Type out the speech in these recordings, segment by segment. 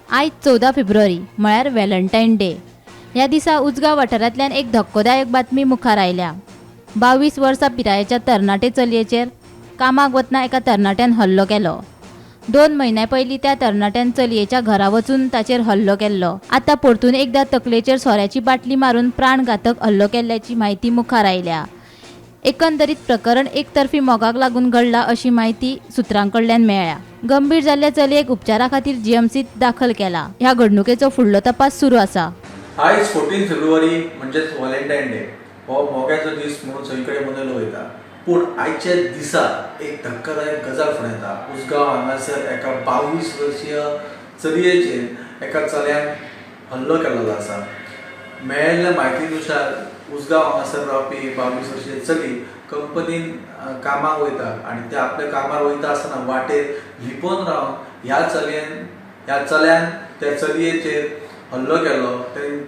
आज 14 फेब्रुवारी म्हळ्यार Valentine day. ह्या दिसा उजगांव वाठारांतल्यान एक धक्कोदायक बातमी मुखार आयल्या। 22 वर्सां पिरायेच्या तरणाटे चलयेचेर कामाक वतना एका तरणाट्यान हल्लो केलो। 2 म्हयन्यां पयलीं त्या तरणाट्यान चलयेच्या घरा वचून ताचेर हल्लो केल्लो। आतां परतून एकदा तकलेचेर सोऱ्याची बाटली मारून प्राणघातक हल्लो केल्ल्याची म्हायती मुखार आयल्या। एकंदरीत प्रकरण एकतर्फी मोगाक लागून घडला अशी माहिती सुत्रांकडल्यान मेळ्ळ्या। गंभीर जाल्ल्या चलयेक उपचारा खातीर जीएमसीत दाखल केला। ह्या घडणुकेचो फुडलो तपास सुरू आसा। आयज 14 फेब्रुवारी म्हणजेच व्हॅलेंटायन डे हो मोग्याचो दीस म्हणून सगळीकडे मनयलो वयता। पूण आयच्या दिसा एक धक्कादायक गजाल फुडें येता। उजगांव हांगासर एका 22 वर्सीय चलयेचेर एका चल्यान हल्लो केल्लो आसा। मेळिल्ल्या म्हायतीनुसार उजगांव हांगासर रावपी 22 वर्सीय चली कंपनीन कामाक वयता आनी ते आपल्या कामार वयता आसतना वाटेर लिपोवन रावन ह्या चल्यान त्या चलयेचेर हल्लो केलो।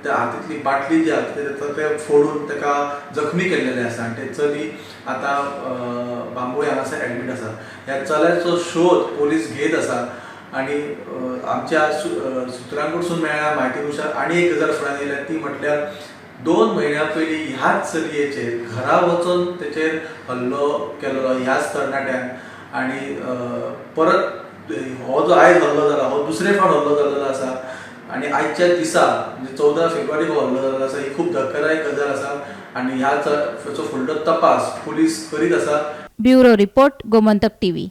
त्या हातींतली बाटली जी आसा ते फोडून ताका जखमी केल्लेले आसा आनी ते चली आतां बांबोळे हांगासर एडमीट आसा। ह्या चल्याचो शोध पोलीस घेत आसा आनी आमच्या सुत्रां कडसून मेळ्ळ्या म्हायतीनुसार आनी एक गजाल फुड्यान येयल्या ती म्हटल्यार 2 म्हयन्यां पयलीं ह्याच चलयेचेर घरा वचून तेचेर हल्लो केल्लो ह्याच तरणाट्यान आनी परत हो जो आयज हल्लो जाला हो दुसरे फावट हल्लो जाल्लो आसा आनी आयच्या दिसा म्हणजे 14 फेब्रुवारीक हो हल्लो जाल्लो आसा। ही खूब धक्कादायक गजाल आसा आनी ह्याचो फुडलो तपास पुलीस करीत आसा। Bureau report Gomantak TV.